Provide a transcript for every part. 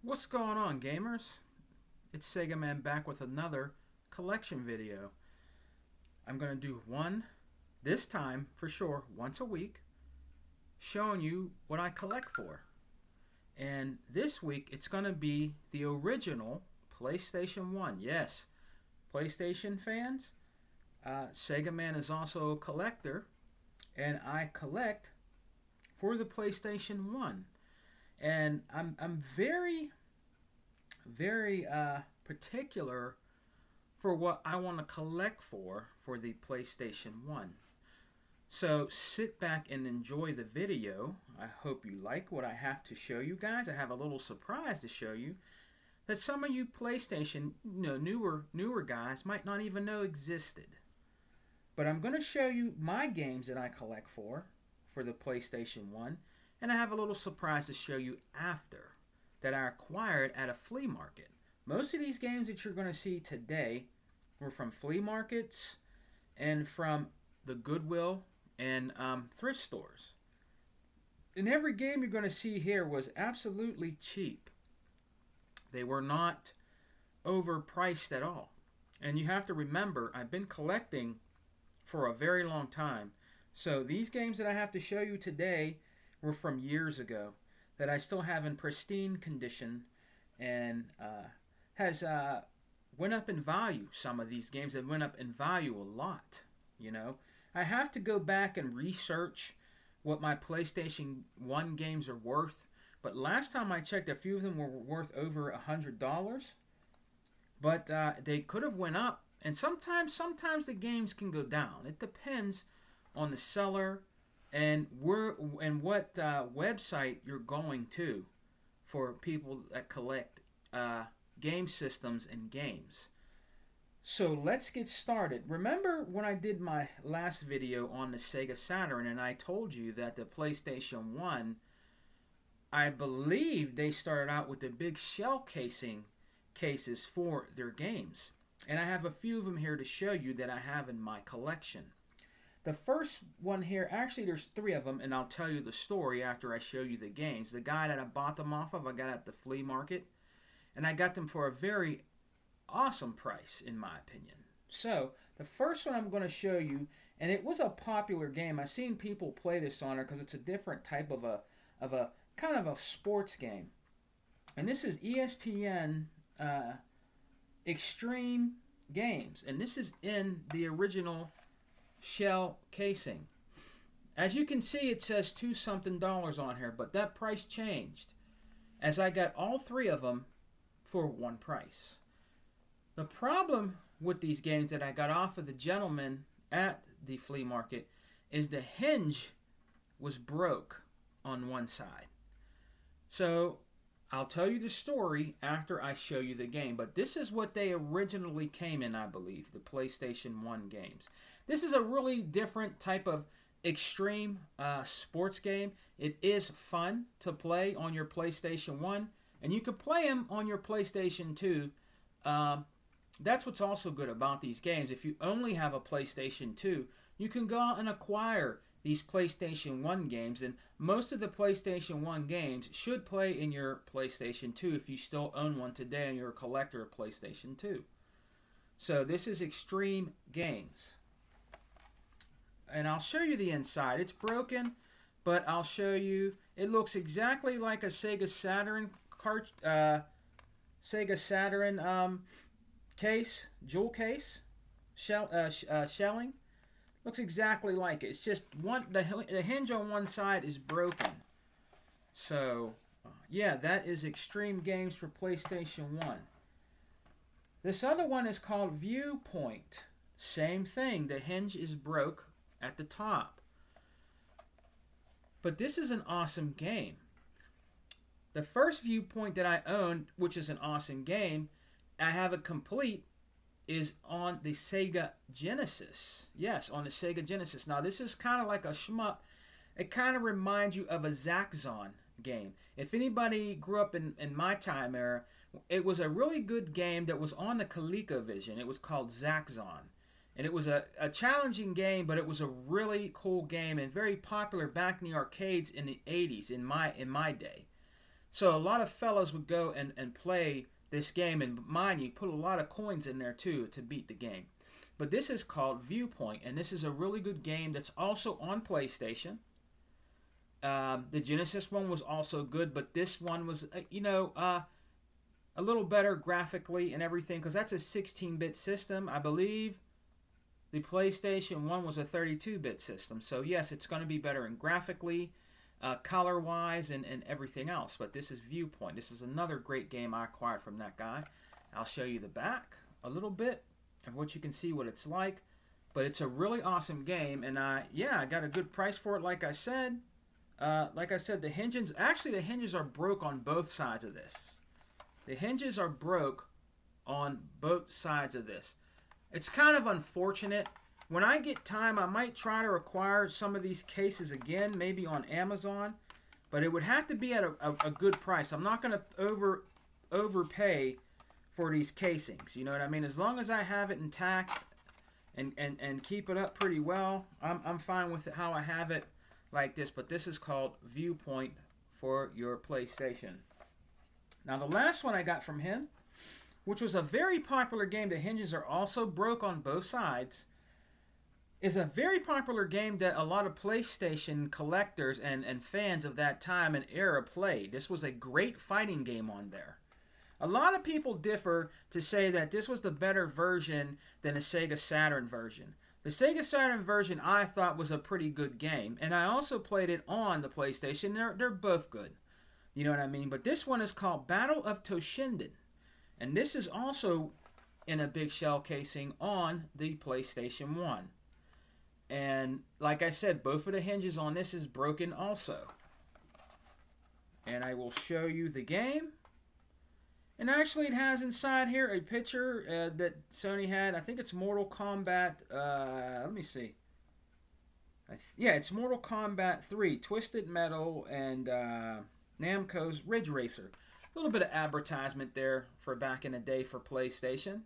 What's going on, gamers? It's Sega Man back with another collection video. I'm going to do one, this time for sure, once a week, showing you what I collect for. And this week it's going to be the original PlayStation 1. Yes, PlayStation fans, Sega Man is also a collector, and I collect for the PlayStation 1. And I'm very particular for what I want to collect for the PlayStation 1. So sit back and enjoy the video. I hope you like what I have to show you guys. I have a little surprise to show you that some of you PlayStation, newer guys might not even know existed. But I'm going to show you my games that I collect for the PlayStation 1, and I have a little surprise to show you after that I acquired at a flea market. Most of these games that you're going to see today were from flea markets and from the Goodwill and thrift stores. And every game you're going to see here was absolutely cheap. They were not overpriced at all. And you have to remember, I've been collecting for a very long time. So these games that I have to show you today were from years ago that I still have in pristine condition, and has went up in value. Some of these games have went up in value a lot. I have to go back and research what my PlayStation 1 games are worth. But last time I checked, a few of them were worth over $100. But they could have went up, and sometimes the games can go down. It depends on the seller and what website you're going to for people that collect game systems and games. So let's get started. Remember when I did my last video on the Sega Saturn and I told you that the PlayStation 1, I believe they started out with the big shell cases for their games. And I have a few of them here to show you that I have in my collection. The first one here, actually there's three of them, and I'll tell you the story after I show you the games. The guy that I bought them off of, I got at the flea market, and I got them for a very awesome price, in my opinion. So, the first one I'm going to show you, and it was a popular game. I've seen people play this on it because it's a different type of a kind of a sports game. And this is ESPN Extreme Games, and this is in the original shell casing. As you can see, it says $2 something on here, but that price changed as I got all three of them for one price. The problem with these games that I got off of the gentleman at the flea market is the hinge was broke on one side. So I'll tell you the story after I show you the game, but this is what they originally came in, I believe, the PlayStation 1 games. This is a really different type of extreme sports game. It is fun to play on your PlayStation 1, and you can play them on your PlayStation 2. That's what's also good about these games. If you only have a PlayStation 2, you can go out and acquire these PlayStation 1 games, and most of the PlayStation 1 games should play in your PlayStation 2 if you still own one today and you're a collector of PlayStation 2. So this is Extreme Games. And I'll show you the inside. It's broken, but I'll show you. It looks exactly like a Sega Saturn case, jewel case, shelling. Looks exactly like it. It's just the hinge on one side is broken. So, yeah, that is Extreme Games for PlayStation 1. This other one is called Viewpoint. Same thing. The hinge is broke at the top. But this is an awesome game. The first Viewpoint that I owned, which is an awesome game, I have it complete, is on the Sega Genesis. Yes, on the Sega Genesis. Now, this is kind of like a shmup. It kind of reminds you of a Zaxxon game. If anybody grew up in my time era, it was a really good game that was on the ColecoVision. It was called Zaxxon. And it was a challenging game, but it was a really cool game and very popular back in the arcades in the 80s in my day. So a lot of fellas would go and play this game, and mind you, put a lot of coins in there too to beat the game. But this is called Viewpoint, and this is a really good game that's also on PlayStation. The Genesis one was also good, but this one was, a little better graphically and everything, because that's a 16-bit system. I believe the PlayStation 1 was a 32-bit system. So yes, it's going to be better in graphically, color-wise, and everything else. But this is Viewpoint. This is another great game I acquired from that guy. I'll show you the back a little bit of what you can see what it's like. But it's a really awesome game, and I got a good price for it, like I said. The hinges, actually the hinges are broke on both sides of this. The hinges are broke on both sides of this. It's kind of unfortunate. When I get time, I might try to acquire some of these cases again, maybe on Amazon, but it would have to be at a good price. I'm not going to overpay for these casings. You know what I mean? As long as I have it intact and keep it up pretty well, I'm fine with it how I have it like this. But this is called Viewpoint for your PlayStation. Now the last one I got from him, which was a very popular game, the hinges are also broke on both sides, is a very popular game that a lot of PlayStation collectors and fans of that time and era played. This was a great fighting game on there. A lot of people differ to say that this was the better version than the Sega Saturn version. The Sega Saturn version I thought was a pretty good game, and I also played it on the PlayStation. They're both good. You know what I mean? But this one is called Battle of Toshinden. And this is also in a big shell casing on the PlayStation 1. And like I said, both of the hinges on this is broken also. And I will show you the game. And actually it has inside here a picture that Sony had. I think it's Mortal Kombat. Let me see. It's Mortal Kombat 3. Twisted Metal and Namco's Ridge Racer. A little bit of advertisement there for back in the day for PlayStation.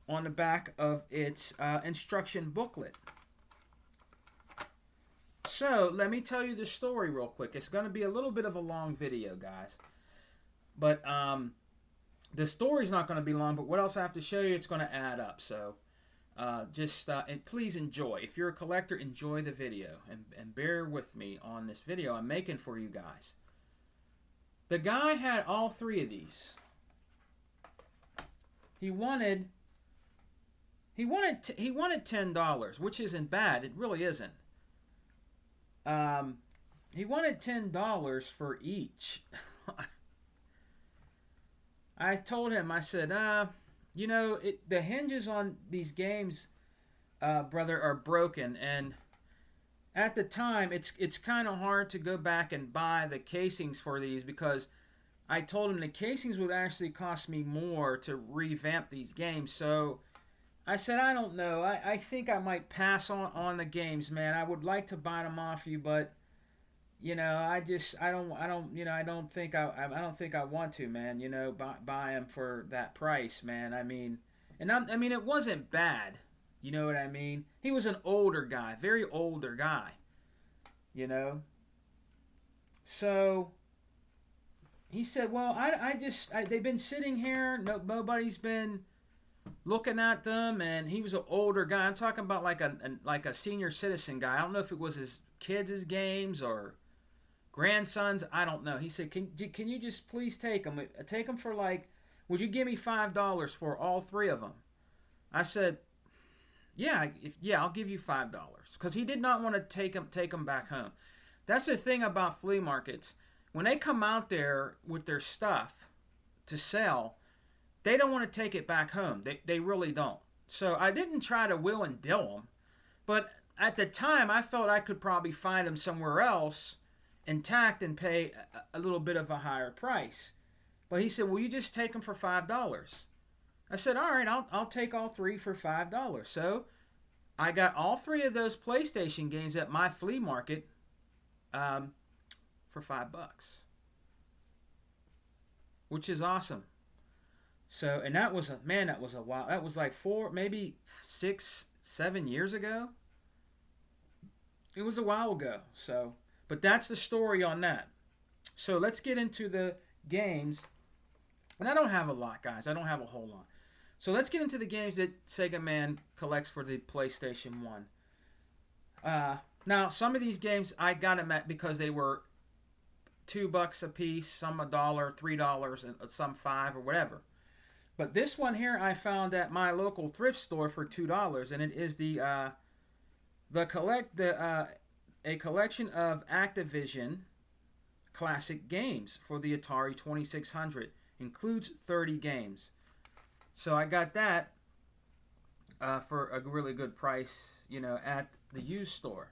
On the back of its instruction booklet. So, let me tell you the story real quick. It's going to be a little bit of a long video, guys. But the story's not going to be long, but what else I have to show you, it's going to add up. So, and please enjoy. If you're a collector, enjoy the video. And bear with me on this video I'm making for you guys. The guy had all three of these. He wanted $10, which isn't bad. It really isn't. He wanted $10 for each. I told him, I said, the hinges on these games, brother, are broken, and at the time, it's kind of hard to go back and buy the casings for these, because I told him the casings would actually cost me more to revamp these games. So I said, I don't know. I think I might pass on the games, man. I would like to buy them off you, but I don't think I want to, man. Buy them for that price, man. I mean, it wasn't bad. You know what I mean? He was an older guy, very older guy. So he said, well, they've been sitting here. Nobody's been looking at them, and he was an older guy. I'm talking about like a senior citizen guy. I don't know if it was his kids' games or grandsons. I don't know. He said, can you just please take them? Take them for would you give me $5 for all three of them? I said, I'll give you $5, because he did not want to take them back home. That's the thing about flea markets. When they come out there with their stuff to sell, they don't want to take it back home. They really don't. So I didn't try to will and deal them, but at the time I felt I could probably find them somewhere else intact and pay a little bit of a higher price. But he said, "Will you just take them for $5?" I said, all right, I'll take all three for $5. So I got all three of those PlayStation games at my flea market for $5, which is awesome. So, and that was a while. That was like 6, 7 years ago. It was a while ago. So, but that's the story on that. So let's get into the games. And I don't have a lot, guys. I don't have a whole lot. So let's get into the games that Sega Man collects for the PlayStation 1. Now, some of these games I got them at because they were $2 a piece, some $1, $3, and some $5 or whatever. But this one here I found at my local thrift store for $2, and it is a collection of Activision classic games for the Atari 2600. Includes 30 games. So I got that for a really good price, at the used store.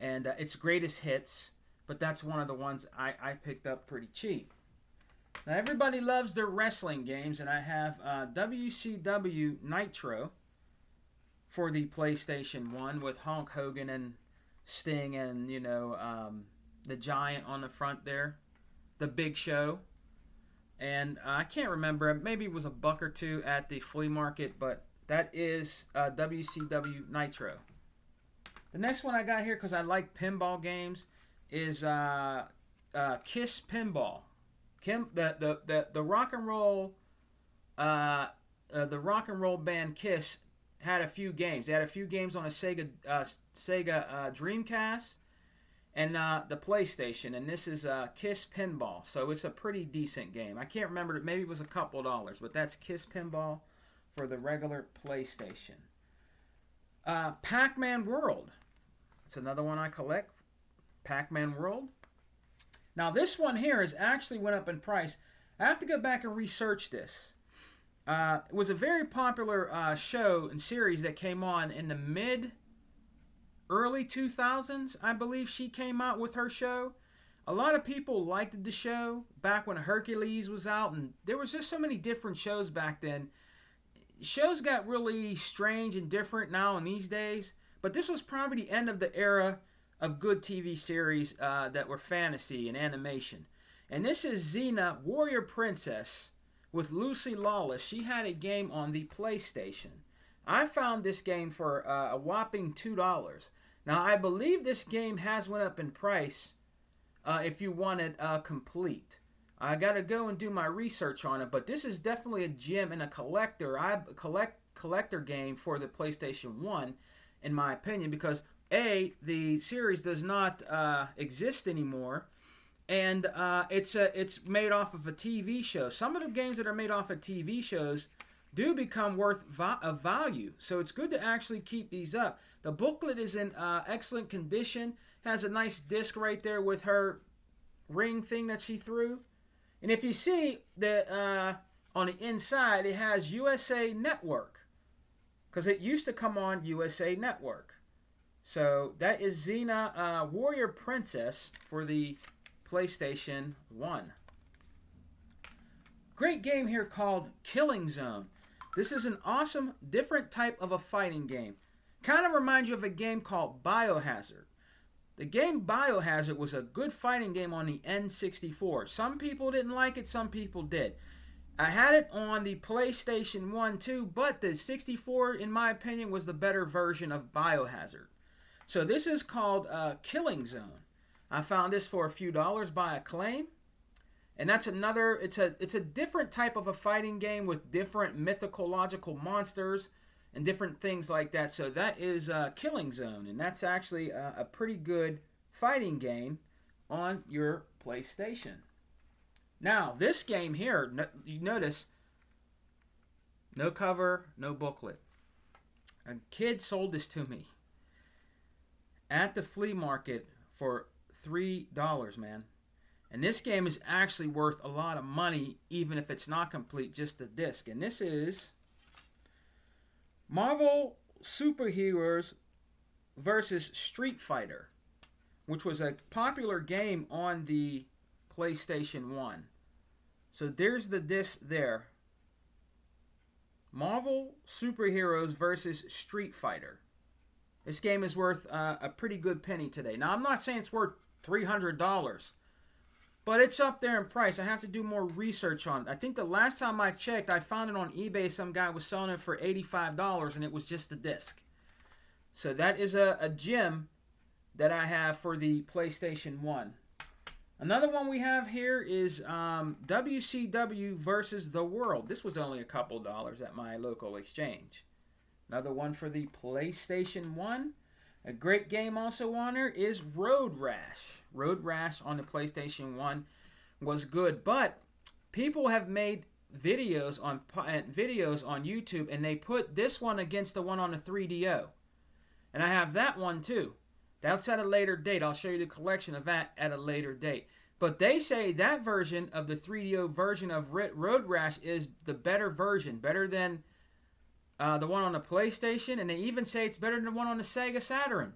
And it's greatest hits, but that's one of the ones I picked up pretty cheap. Now, everybody loves their wrestling games, and I have WCW Nitro for the PlayStation 1 with Hulk Hogan and Sting and, the Giant on the front there. The Big Show. And I can't remember, maybe it was $1 or $2 at the flea market, but that is WCW Nitro. The next one I got here, because I like pinball games, is Kiss Pinball. The rock and roll band Kiss had a few games. They had a few games on a Sega Dreamcast and the PlayStation, and this is Kiss Pinball, so it's a pretty decent game. I can't remember, maybe it was a couple dollars, but that's Kiss Pinball for the regular PlayStation. Pac-Man World, it's another one I collect. Pac-Man World. Now this one here is actually went up in price. I have to go back and research this. It was a very popular show and series that came on in the early 2000s, I believe she came out with her show. A lot of people liked the show back when Hercules was out, and there was just so many different shows back then. Shows got really strange and different now in these days, but this was probably the end of the era of good TV series that were fantasy and animation. And this is Xena, Warrior Princess, with Lucy Lawless. She had a game on the PlayStation. I found this game for a whopping $2. Now, I believe this game has went up in price if you want it complete. I got to go and do my research on it, but this is definitely a gem and a collector game for the PlayStation 1, in my opinion, because the series does not exist anymore, and it's made off of a TV show. Some of the games that are made off of TV shows do become worth of value, so it's good to actually keep these up. The booklet is in excellent condition, has a nice disc right there with her ring thing that she threw, and if you see that on the inside it has USA Network, because it used to come on USA Network. So that is Xena, Warrior Princess for the PlayStation 1. Great game here called Killing Zone. This is an awesome, different type of a fighting game. Kind of reminds you of a game called Biohazard. The game Biohazard was a good fighting game on the N64. Some people didn't like it, some people did. I had it on the PlayStation 1 too, but the 64, in my opinion, was the better version of Biohazard. So this is called Killing Zone. I found this for a few dollars by Acclaim. And that's another, it's a different type of a fighting game with different mythological monsters and different things like that. So that is Killing Zone, and that's actually a pretty good fighting game on your PlayStation. Now, this game here, you notice, no cover, no booklet. A kid sold this to me at the flea market for $3, man. And this game is actually worth a lot of money, even if it's not complete, just the disc. And this is Marvel Superheroes versus Street Fighter, which was a popular game on the PlayStation 1. So there's the disc there. Marvel Superheroes versus Street Fighter. This game is worth a pretty good penny today. Now, I'm not saying it's worth $300, but it's up there in price. I have to do more research on it. I think the last time I checked, I found it on eBay. Some guy was selling it for $85, and it was just the disc. So that is a gem that I have for the PlayStation 1. Another one we have here is WCW versus the World. This was only a couple dollars at my local exchange. Another one for the PlayStation 1. A great game also on here is Road Rash. Road Rash on the PlayStation 1 was good, but people have made videos on YouTube, and they put this one against the one on the 3DO. And I have that one too. That's at a later date. I'll show you the collection of that at a later date. But they say that version of the 3DO version of Road Rash is the better version, better than the one on the PlayStation, and they even say it's better than the one on the Sega Saturn.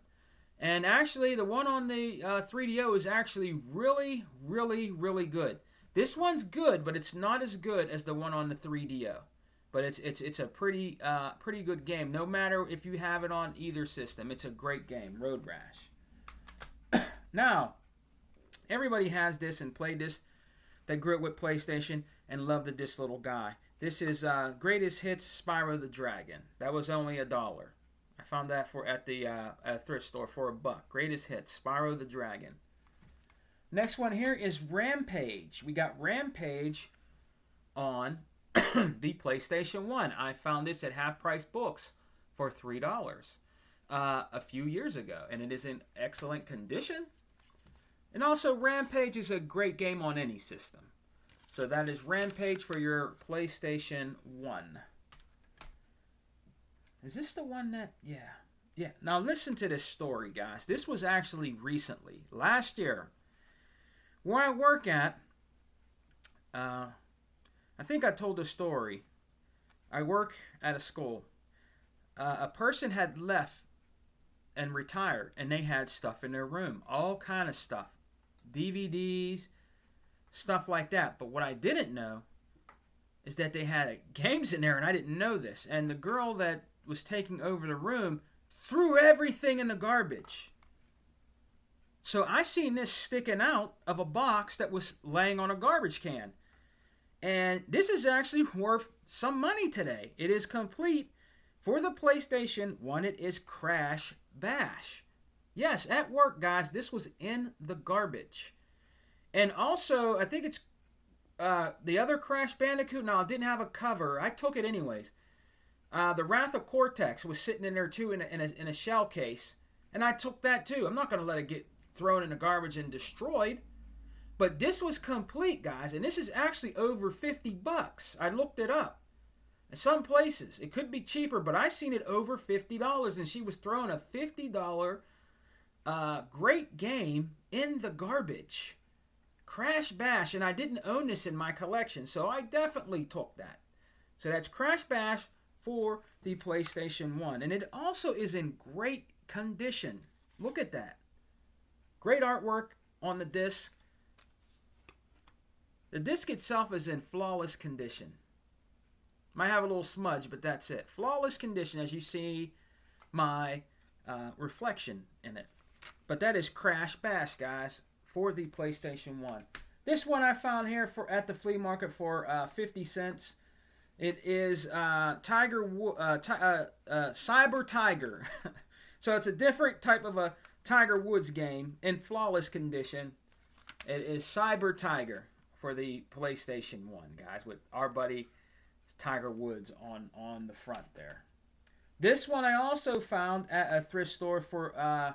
And actually, the one on the 3DO is actually really, really, really good. This one's good, but it's not as good as the one on the 3DO. But it's a pretty good game. No matter if you have it on either system, it's a great game. Road Rash. Now, everybody has this and played this. They grew up with PlayStation and loved this little guy. This is Greatest Hits Spyro the Dragon. That was only $1. I found that at the thrift store for $1. Greatest Hits Spyro the Dragon. Next one here is Rampage. We got Rampage on the PlayStation 1. I found this at Half Price Books for $3 a few years ago, and it is in excellent condition. And also, Rampage is a great game on any system. So that is Rampage for your PlayStation 1. Is this the one that... Yeah. Now listen to this story, guys. This was actually recently. Last year. Where I work at... I think I told the story. I work at a school. A person had left and retired, and they had stuff in their room. All kind of stuff. DVDs, stuff like that. But what I didn't know is that they had games in there, and I didn't know this. And the girl that was taking over the room threw everything in the garbage. So I seen this sticking out of a box that was laying on a garbage can. And this is actually worth some money today. It is complete for the PlayStation 1. It is Crash Bash. Yes, at work, guys, this was in the garbage. And also, I think it's the other Crash Bandicoot. No, it didn't have a cover. I took it anyways. The Wrath of Cortex was sitting in there too in a shell case. And I took that too. I'm not going to let it get thrown in the garbage and destroyed. But this was complete, guys, and this is actually over $50. I looked it up. In some places, it could be cheaper, but I seen it over $50, and she was throwing a $50 great game in the garbage. Crash Bash, and I didn't own this in my collection, so I definitely took that. So that's Crash Bash for the PlayStation 1, and it also is in great condition. Look at that. Great artwork on the disc. The disc itself is in flawless condition. Might have a little smudge, but that's it. Flawless condition, as you see my reflection in it. But that is Crash Bash, guys, for the PlayStation 1. This one I found here at the flea market for 50 cents. It is Cyber Tiger. So it's a different type of a Tiger Woods game in flawless condition. It is Cyber Tiger for the PlayStation 1, guys, with our buddy Tiger Woods on the front there. This one I also found at a thrift store for, I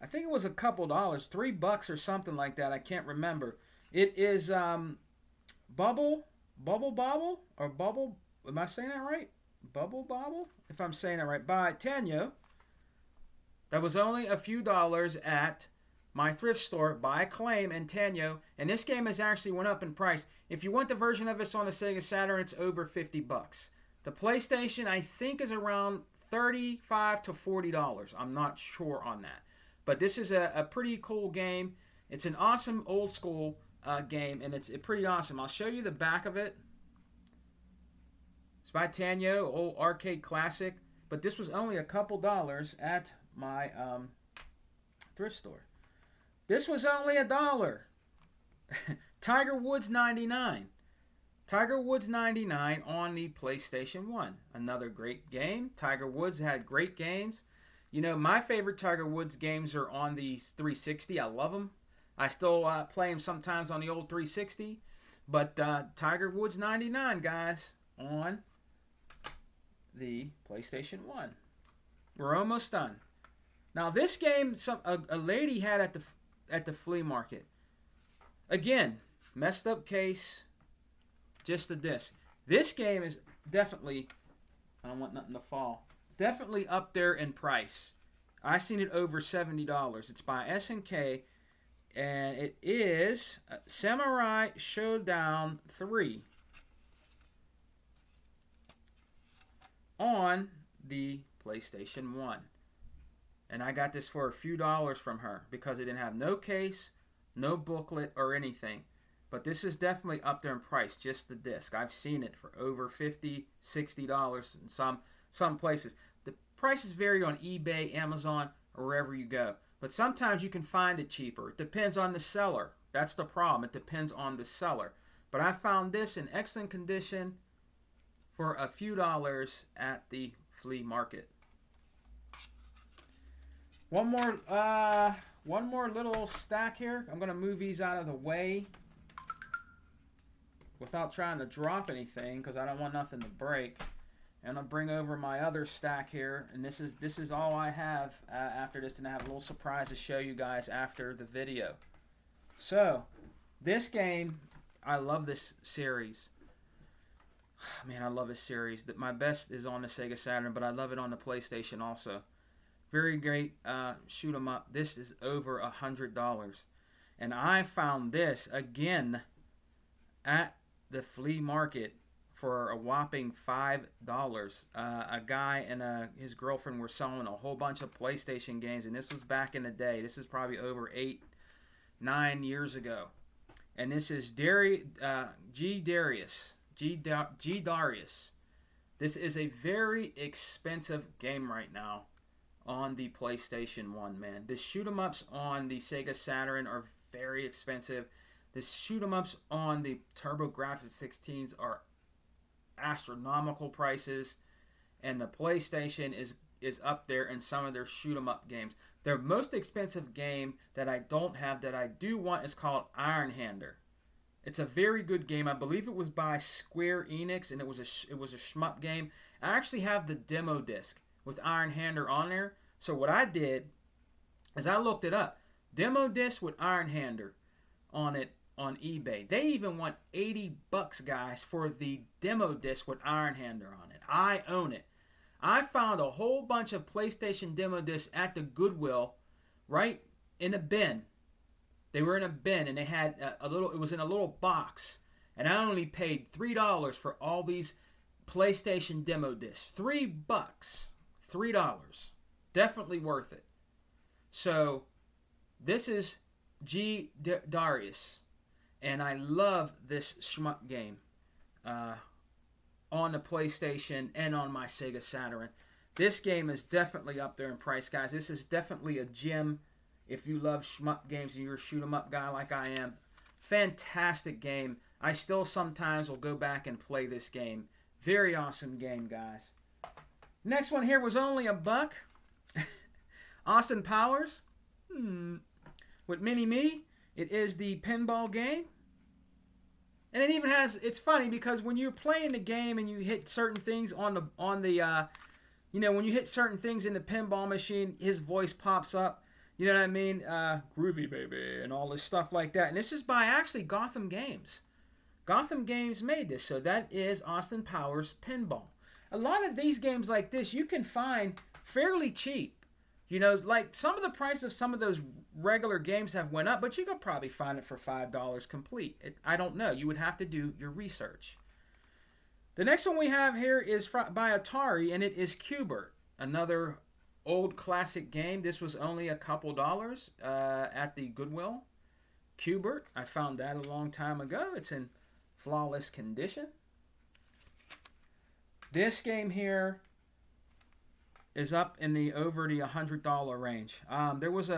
think it was a couple dollars, $3 or something like that. I can't remember. It is Bubble Bobble, or Bubble, am I saying that right? Bubble Bobble? If I'm saying that right. By Tanyo. That was only a few dollars at my thrift store by Acclaim and Tanyo, and this game has actually went up in price. If you want the version of this on the Sega Saturn, it's over $50. The PlayStation, I think, is around $35 to $40. I'm not sure on that. But this is a pretty cool game. It's an awesome old school game, and it's pretty awesome. I'll show you the back of it. It's by Tanyo, old arcade classic. But this was only a couple dollars at my thrift store. This was only $1. Tiger Woods 99. Tiger Woods 99 on the PlayStation 1. Another great game. Tiger Woods had great games. You know, my favorite Tiger Woods games are on the 360. I love them. I still play him sometimes on the old 360. But Tiger Woods 99, guys, on the PlayStation 1. We're almost done. Now this game, a lady had at the flea market. Again, messed up case, just a disc. This game is definitely, I don't want nothing to fall, definitely up there in price. I seen it over $70. It's by SNK, and it is Samurai Showdown 3 on the PlayStation 1. And I got this for a few dollars from her because it didn't have no case, no booklet, or anything. But this is definitely up there in price, just the disc. I've seen it for over $50, $60 in some places. The prices vary on eBay, Amazon, or wherever you go. But sometimes you can find it cheaper. It depends on the seller. That's the problem. It depends on the seller. But I found this in excellent condition for a few dollars at the flea market. One more little stack here. I'm going to move these out of the way without trying to drop anything because I don't want nothing to break. And I'll bring over my other stack here, and this is all I have after this, and I have a little surprise to show you guys after the video. So, this game, I love this series. Man, I love this series. My best is on the Sega Saturn, but I love it on the PlayStation also. Very great shoot 'em up. This is over $100, and I found this again at the flea market for a whopping $5. A guy and his girlfriend were selling a whole bunch of PlayStation games, and this was back in the day. This is probably over 8-9 years ago, and this is G Darius. This is a very expensive game right now on the PlayStation 1, man. The shoot 'em ups on the Sega Saturn are very expensive. The shoot 'em ups on the TurboGrafx 16s are astronomical prices, and the PlayStation is up there in some of their shoot 'em up games. Their most expensive game that I don't have that I do want is called Iron Hander. It's a very good game. I believe it was by Square Enix, and it was a shmup game. I actually have the demo disc with Iron Hander on there. So what I did is I looked it up. Demo disc with Iron Hander on it on eBay. They even want $80, guys, for the demo disc with Iron Hander on it. I own it. I found a whole bunch of PlayStation demo discs at the Goodwill, right in a bin. They were in a bin, and they had it was in a little box, and I only paid $3 for all these PlayStation demo discs. $3. $3. Definitely worth it. So, this is G Darius, and I love this shmup game on the PlayStation and on my Sega Saturn. This game is definitely up there in price, guys. This is definitely a gem if you love shmup games and you're a shoot 'em up guy like I am. Fantastic game. I still sometimes will go back and play this game. Very awesome game, guys. Next one here was only $1. Austin Powers with Mini Me. It is the pinball game. And it even has, it's funny because when you're playing the game and you hit certain things when you hit certain things in the pinball machine, his voice pops up. You know what I mean? Groovy baby and all this stuff like that. And this is by actually Gotham Games. Gotham Games made this. So that is Austin Powers Pinball. A lot of these games like this you can find fairly cheap. Like some of the price of some of those regular games have went up, but you could probably find it for $5 complete. I don't know. You would have to do your research. The next one we have here is by Atari, and it is Q*bert. Another old classic game. This was only a couple dollars at the Goodwill. Q*bert. I found that a long time ago. It's in flawless condition. This game here is up in over the $100 range. There was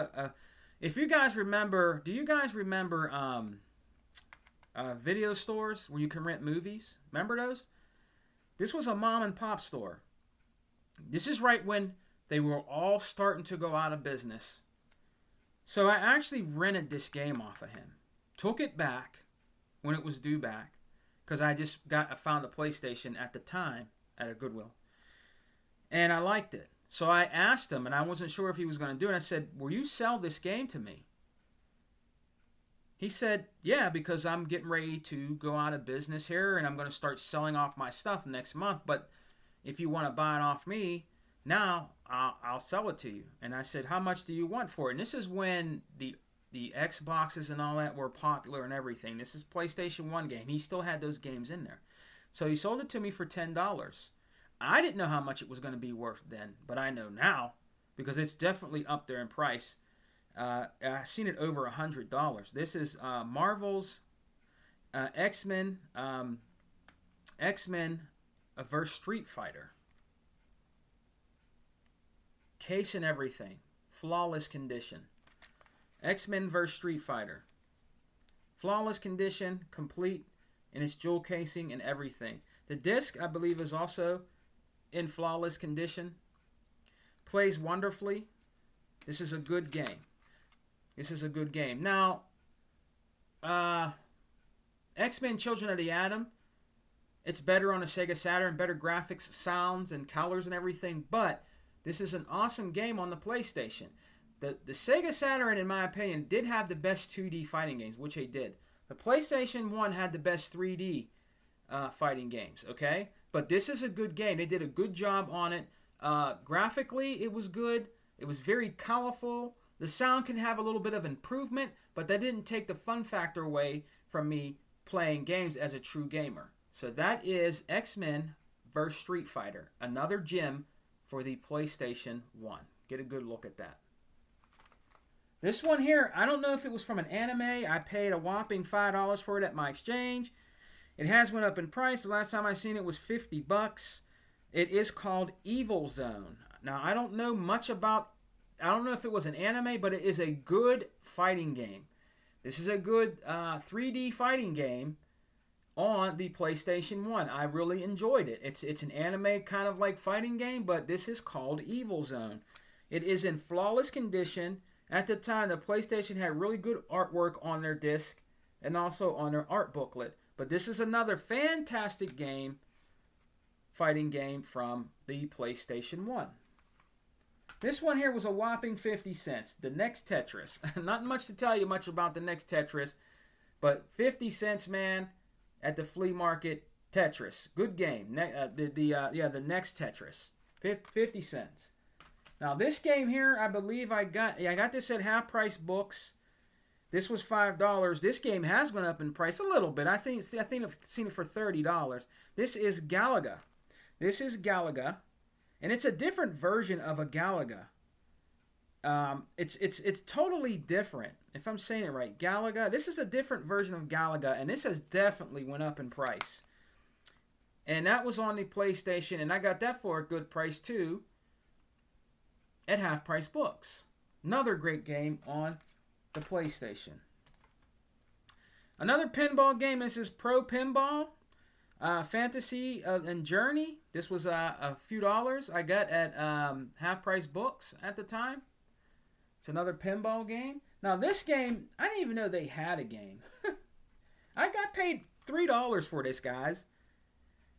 if you guys remember, do you guys remember video stores where you can rent movies? Remember those? This was a mom and pop store. This is right when they were all starting to go out of business. So I actually rented this game off of him. Took it back when it was due back. Because I found a PlayStation at the time at a Goodwill. And I liked it. So I asked him, and I wasn't sure if he was going to do it. I said, will you sell this game to me? He said, yeah, because I'm getting ready to go out of business here, and I'm going to start selling off my stuff next month. But if you want to buy it off me, now I'll sell it to you. And I said, how much do you want for it? And this is when the Xboxes and all that were popular and everything. This is PlayStation 1 game. He still had those games in there. So he sold it to me for $10. I didn't know how much it was going to be worth then, but I know now because it's definitely up there in price. I've seen it over $100. This is Marvel's X-Men vs. Street Fighter. Case and everything. Flawless condition. X-Men vs. Street Fighter. Flawless condition, complete in its jewel casing and everything. The disc, I believe, is also in flawless condition. Plays wonderfully. This is a good game. This is a good game. Now, X-Men Children of the Atom, it's better on a Sega Saturn, better graphics, sounds, and colors and everything, but this is an awesome game on the PlayStation. The Sega Saturn, in my opinion, did have the best 2D fighting games, which they did. The PlayStation 1 had the best 3D fighting games, okay? But this is a good game. They did a good job on it. Graphically, it was good. It was very colorful. The sound can have a little bit of improvement, but that didn't take the fun factor away from me playing games as a true gamer. So that is X-Men vs. Street Fighter. Another gem for the PlayStation 1. Get a good look at that. This one here, I don't know if it was from an anime. I paid a whopping $5 for it at my exchange. It has went up in price. The last time I seen it was $50. It is called Evil Zone. Now, I don't know much about, I don't know if it was an anime, but it is a good fighting game. This is a good 3D fighting game on the PlayStation 1. I really enjoyed it. It's an anime kind of like fighting game, but this is called Evil Zone. It is in flawless condition. At the time, the PlayStation had really good artwork on their disc and also on their art booklet. But this is another fantastic game, fighting game from the PlayStation 1. This one here was a whopping 50 cents. The next Tetris. Not much to tell you much about the next Tetris, but 50 cents, man, at the flea market. Tetris, good game. The next Tetris, 50 cents. Now this game here, I believe I got this at Half Price Books. This was $5. This game has went up in price a little bit. I think I've seen it for $30. This is Galaga. And it's a different version of a Galaga. It's totally different. If I'm saying it right, Galaga. This is a different version of Galaga, and this has definitely went up in price. And that was on the PlayStation, and I got that for a good price too at Half Price Books. Another great game on the PlayStation. Another pinball game. This is Pro Pinball. Fantasy and Journey. This was a few dollars I got at Half Price Books at the time. It's another pinball game. Now this game, I didn't even know they had a game. I got paid $3 for this, guys.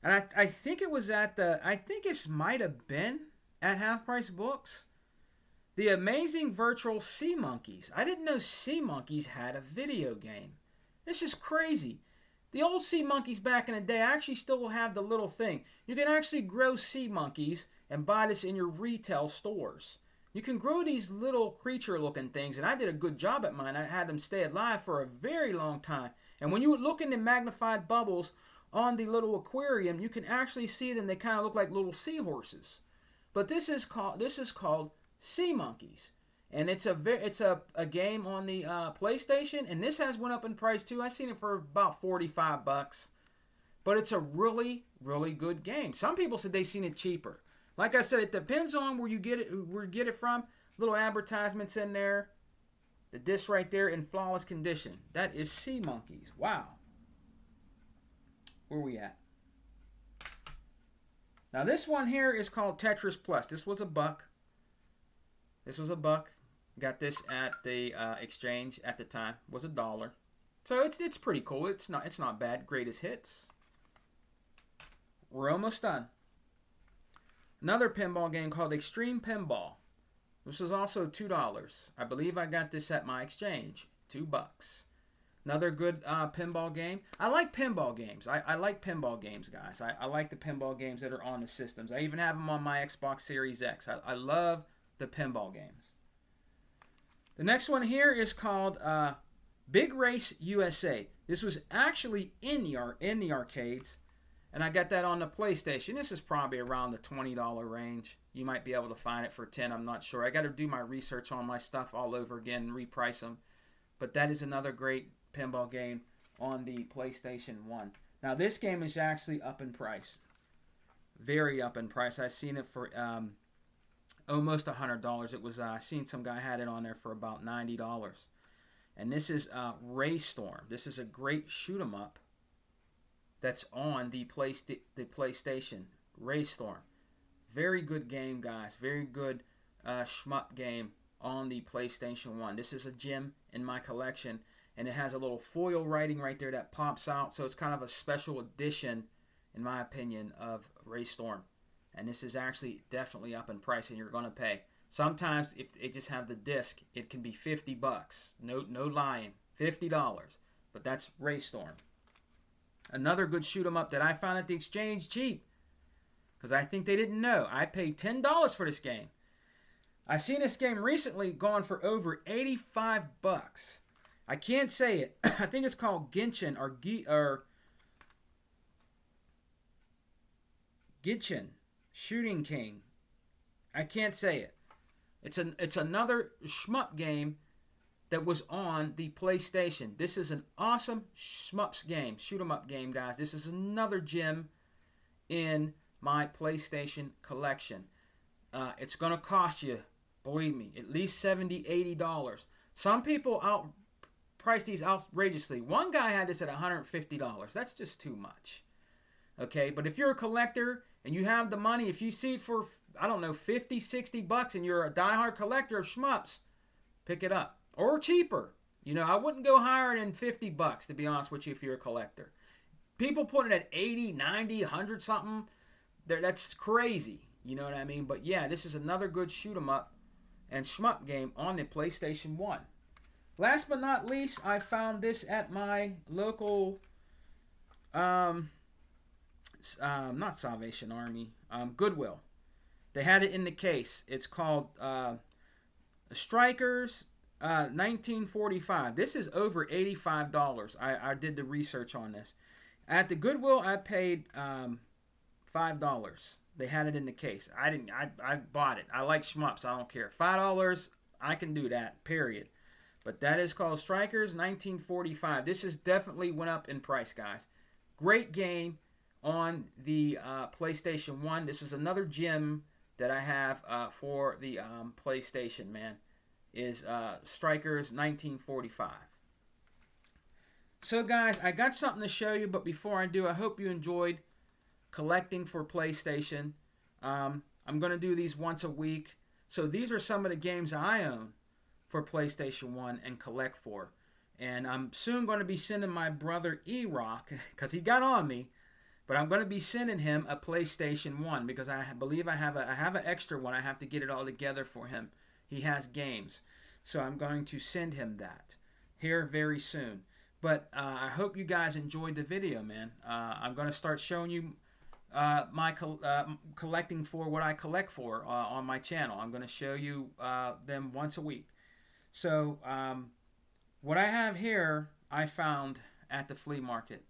And I think it was at I think it might have been at Half Price Books. The Amazing Virtual Sea Monkeys. I didn't know Sea Monkeys had a video game. This is crazy. The old sea monkeys back in the day, I actually still have the little thing. You can actually grow sea monkeys and buy this in your retail stores. You can grow these little creature-looking things, and I did a good job at mine. I had them stay alive for a very long time. And when you would look in the magnified bubbles on the little aquarium, you can actually see them. They kind of look like little seahorses. But this is called Sea Monkeys. And it's a game on the PlayStation, and this has went up in price too. I seen it for about $45, but it's a really, really good game. Some people said they seen it cheaper. Like I said, it depends on where you get it from. Little advertisements in there. The disc right there in flawless condition. That is Sea Monkeys. Wow. Where we at? Now this one here is called Tetris Plus. This was a buck. Got this at the exchange at the time. Was $1. So it's pretty cool. It's not bad. Greatest hits. We're almost done. Another pinball game called Extreme Pinball. This was also $2. I believe I got this at my exchange. $2. Another good pinball game. I like pinball games. I like pinball games, guys. I like the pinball games that are on the systems. I even have them on my Xbox Series X. I love the pinball games. The next one here is called Big Race USA. This was actually in the arcades, and I got that on the PlayStation. This is probably around the $20 range. You might be able to find it for $10. I'm not sure. I got to do my research on my stuff all over again and reprice them. But that is another great pinball game on the PlayStation 1. Now this game is actually up in price. Very up in price. I've seen it for almost $100. It was I seen some guy had it on there for about $90. And this is Race Storm. This is a great shoot 'em up that's on the PlayStation. Race Storm. Very good game, guys. Very good shmup game on the PlayStation 1. This is a gem in my collection, and it has a little foil writing right there that pops out, so it's kind of a special edition, in my opinion, of Race Storm. And this is actually definitely up in price, and you're going to pay. Sometimes, if they just have the disc, it can be $50. No lying. $50. But that's Race Storm. Another good shoot 'em up that I found at the exchange cheap, because I think they didn't know. I paid $10 for this game. I've seen this game recently gone for over $85. I can't say it. I think it's called Genshin or Genshin Shooting King. I can't say it. It's another shmup game that was on the PlayStation. This is an awesome shmups game, shoot 'em up game, guys. This is another gem in my PlayStation collection. It's gonna cost you, believe me, at least $70, $80. Some people price these outrageously. One guy had this at $150. That's just too much. Okay, but if you're a collector and you have the money, if you see it for, I don't know, $50, $60 and you're a diehard collector of shmups, pick it up. Or cheaper. You know, I wouldn't go higher than $50, to be honest with you, if you're a collector. People putting it at 80, 90, 100 something, that's crazy. You know what I mean? But yeah, this is another good shoot 'em up and shmup game on the PlayStation 1. Last but not least, I found this at my local, not Salvation Army, Goodwill. They had it in the case. It's called Strikers 1945. This is over $85. I did the research on this. At the Goodwill, I paid $5. They had it in the case. I bought it. I like shmups. I don't care. $5, I can do that, period. But that is called Strikers 1945. This has definitely went up in price, guys. Great game on the PlayStation 1. This is another gem that I have for the PlayStation, man, is Strikers 1945. So, guys, I got something to show you, but before I do, I hope you enjoyed collecting for PlayStation. I'm going to do these once a week. So these are some of the games I own for PlayStation 1 and collect for. And I'm soon going to be sending my brother E-Rock, because he got on me, but I'm going to be sending him a PlayStation 1 because I believe I have an extra one. I have to get it all together for him. He has games. So I'm going to send him that here very soon. But I hope you guys enjoyed the video, man. I'm going to start showing you my collecting for what I collect for on my channel. I'm going to show you them once a week. So what I have here, I found at the flea market.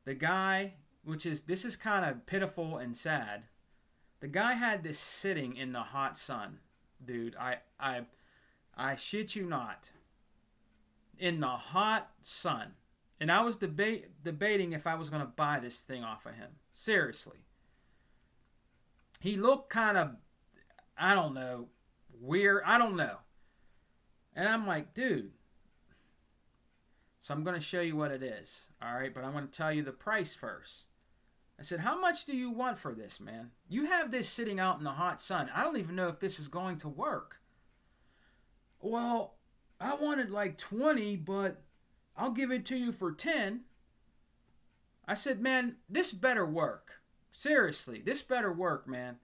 The guy, this is kind of pitiful and sad. The guy had this sitting in the hot sun, dude. I shit you not. In the hot sun. And I was debating if I was going to buy this thing off of him. Seriously. He looked kind of, I don't know, weird. I don't know. And I'm like, dude. So I'm going to show you what it is. All right, but I'm going to tell you the price first. I said, how much do you want for this, man? You have this sitting out in the hot sun. I don't even know if this is going to work. Well, I wanted like 20, but I'll give it to you for 10. I said, man, this better work. Seriously, this better work, man.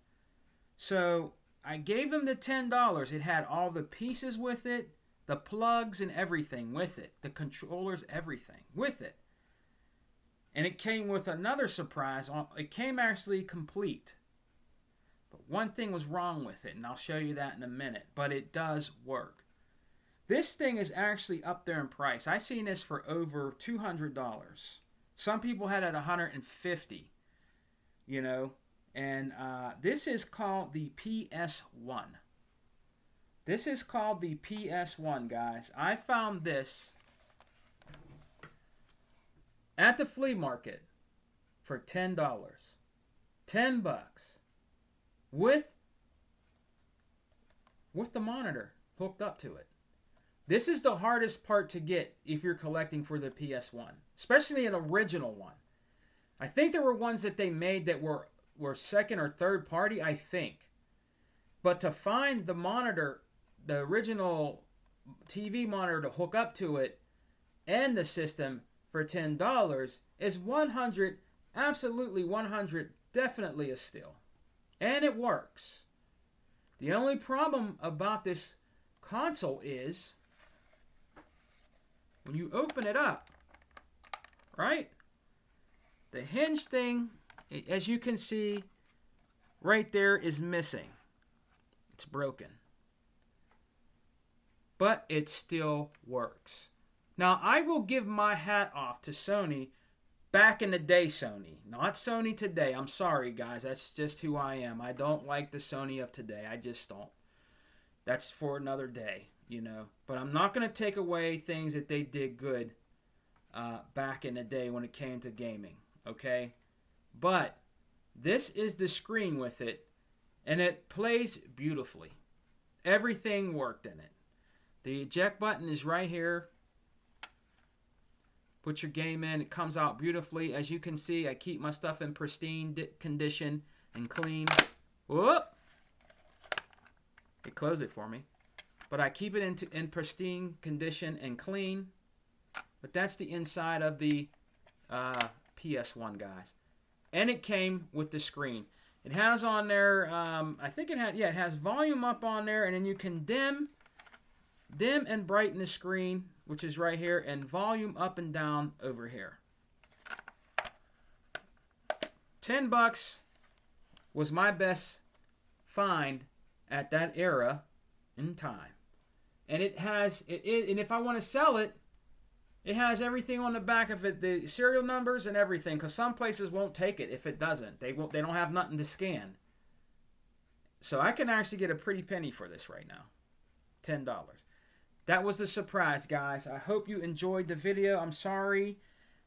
So I gave him the $10. It had all the pieces with it, the plugs and everything with it, the controllers, everything with it. And it came with another surprise. It came actually complete. But one thing was wrong with it, and I'll show you that in a minute. But it does work. This thing is actually up there in price. I seen this for over $200. Some people had it at $150, you know. And this is called the PS1. This is called the PS1, guys. I found this at the flea market for $10. $10 with the monitor hooked up to it. This is the hardest part to get if you're collecting for the PS1, especially an original one. I think there were ones that they made that were second or third party, I think. But to find the monitor, the original TV monitor to hook up to it and the system for $10 is 100, absolutely 100, definitely a steal. And it works. The only problem about this console is when you open it up, right? The hinge thing, as you can see, right there is missing. It's broken. But it still works. Now, I will give my hat off to Sony back in the day, Sony. Not Sony today. I'm sorry, guys. That's just who I am. I don't like the Sony of today. I just don't. That's for another day, you know. But I'm not going to take away things that they did good back in the day when it came to gaming, okay? But this is the screen with it, and it plays beautifully. Everything worked in it. The eject button is right here. Put your game in. It comes out beautifully. As you can see, I keep my stuff in pristine condition and clean. Whoop! It closed it for me. But I keep it in pristine condition and clean. But that's the inside of the PS1, guys. And it came with the screen. It has on there, I think it has volume up on there, and then you can dim and brighten the screen, which is right here, and volume up and down over here. $10 was my best find at that era in time. And it has, and if I want to sell it, it has everything on the back of it, the serial numbers and everything, because some places won't take it if it doesn't. They don't have nothing to scan. So I can actually get a pretty penny for this right now. $10. That was the surprise, guys. I hope you enjoyed the video. I'm sorry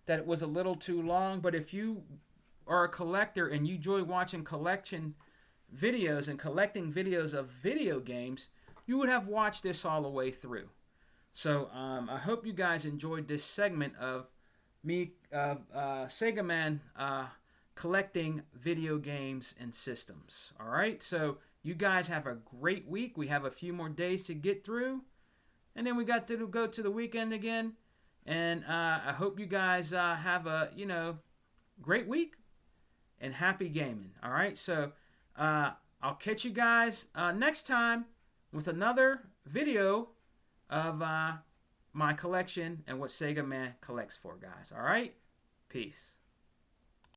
that it was a little too long, but if you are a collector and you enjoy watching collection videos and collecting videos of video games, you would have watched this all the way through. So I hope you guys enjoyed this segment of me, Sega Man, collecting video games and systems. All right, so you guys have a great week. We have a few more days to get through, and then we got to go to the weekend again. And I hope you guys have a great week and happy gaming. All right, so I'll catch you guys next time with another video of my collection and what Sega Man collects for, guys. All right? Peace.